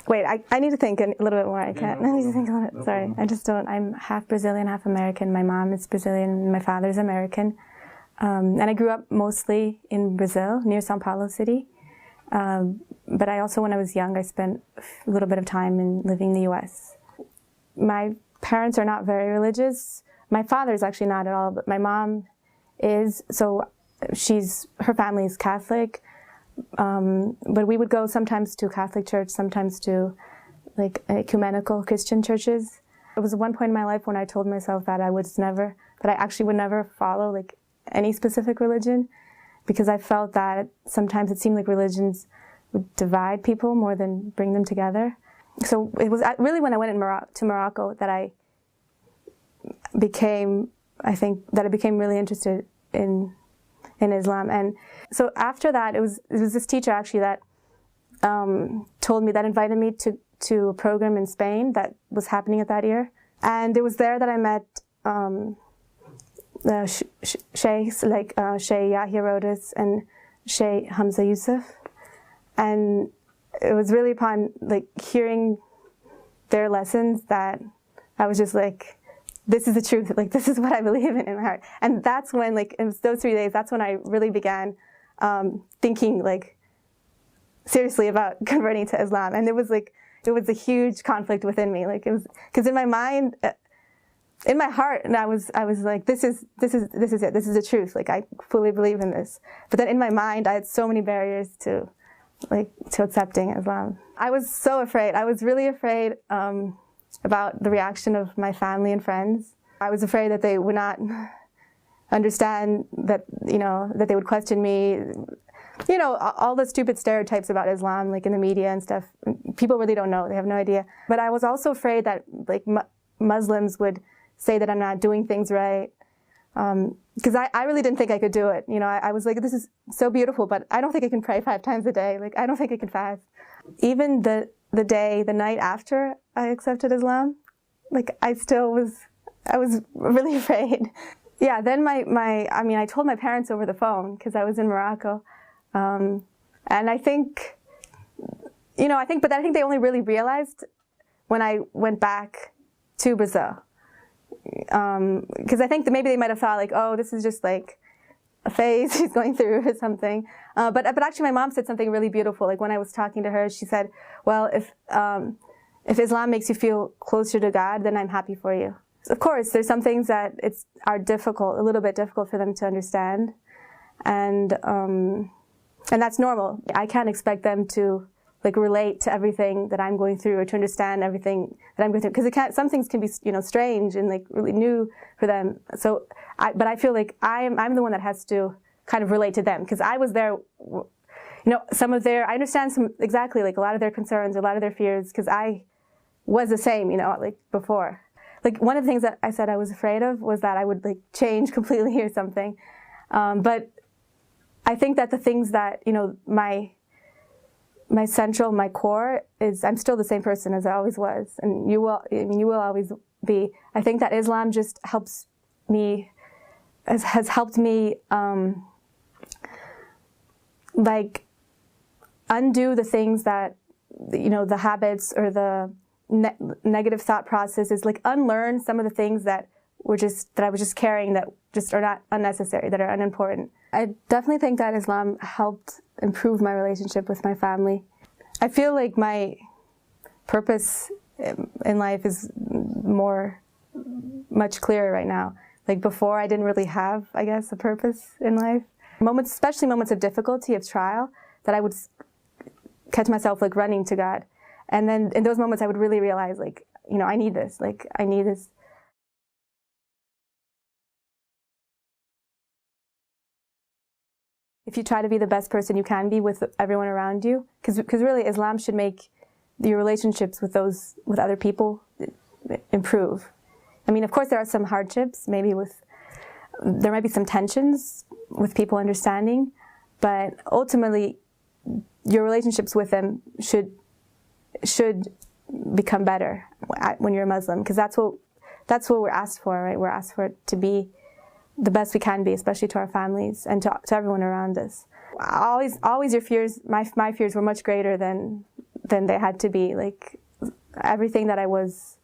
Wait, I need to think a little bit more. I can't. I need to think a little bit. Sorry, I just don't. I'm half Brazilian, half American. My mom is Brazilian, my father's American. And I grew up mostly in Brazil, near São Paulo city. But I also, when I was young, I spent a little bit of time living in the U.S. My parents are not very religious. My father's actually not at all, but my mom is. So her family is Catholic. But we would go sometimes to Catholic church, sometimes to like ecumenical Christian churches. It was one point in my life when I told myself that I actually would never follow like any specific religion, because I felt that sometimes it seemed like religions would divide people more than bring them together. So it was really when I went to Morocco that I became really interested in Islam. And so after that, it was this teacher actually that invited me to a program in Spain that was happening at that year. And it was there that I met sheikhs like Sheikh Yahya Rhodus and Sheikh Hamza Yusuf. And it was really upon like hearing their lessons that I was just like, this is the truth, like this is what I believe in my heart. And that's when, like in those 3 days, that's when I really began thinking like seriously about converting to Islam. And it was a huge conflict within me. Like it was, because in my mind, in my heart, and I was like, this is it. This is the truth. Like I fully believe in this. But then in my mind, I had so many barriers to accepting Islam. I was so afraid. I was really afraid about the reaction of my family and friends. I was afraid that they would not understand, that that they would question me. All the stupid stereotypes about Islam, like in the media and stuff. People really don't know. They have no idea. But I was also afraid that like Muslims would say that I'm not doing things right. Because I really didn't think I could do it. I was like, this is so beautiful, but I don't think I can pray 5 times a day. Like, I don't think I can fast. Even the night after I accepted Islam, like, I was really afraid. Yeah, then I told my parents over the phone, because I was in Morocco. And I think they only really realized when I went back to Brazil. Because I think that maybe they might have thought like, oh, this is just like a phase he's going through or something. But actually my mom said something really beautiful. Like when I was talking to her, she said, well, if Islam makes you feel closer to God, then I'm happy for you. Of course, there's some things that are a little bit difficult for them to understand. And that's normal. I can't expect them to like relate to everything that I'm going through or to understand everything that I'm going through, because some things can be strange and like really new for them. So, but I feel like I'm the one that has to kind of relate to them, because I was there. I understand exactly like a lot of their concerns, a lot of their fears, because I was the same, like before. Like one of the things that I said I was afraid of was that I would like change completely or something. But I think that the things that my core is, I'm still the same person as I always was, and you will always be. I think that Islam just has helped me like undo the things that, the habits or the negative thought processes, like unlearn some of the things that I was just carrying that just are not unnecessary, that are unimportant. I definitely think that Islam helped improve my relationship with my family. I feel like my purpose in life is much clearer right now. Like before, I didn't really have, I guess, a purpose in life. Especially moments of difficulty, of trial, that I would catch myself like running to God. And then in those moments, I would really realize like, I need this, like I need this. If you try to be the best person you can be with everyone around you, because really Islam should make your relationships with other people improve. I mean, of course there are some hardships, there might be some tensions with people understanding, but ultimately your relationships with them should become better when you're a Muslim, because that's what we're asked for, right? We're asked for it to be the best we can be, especially to our families and to everyone around us. Always your fears, my fears were much greater than then they had to be. Like, everything that I was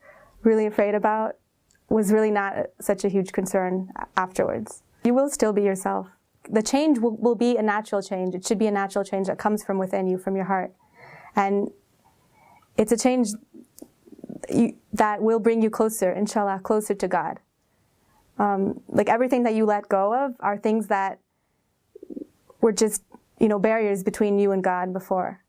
really afraid about was really not such a huge concern afterwards. You will still be yourself. The change will be a natural change. It should be a natural change that comes from within you, from your heart. And it's a change that will bring you closer, inshallah, closer to God. Like, everything that you let go of are things that were just, barriers between you and God before.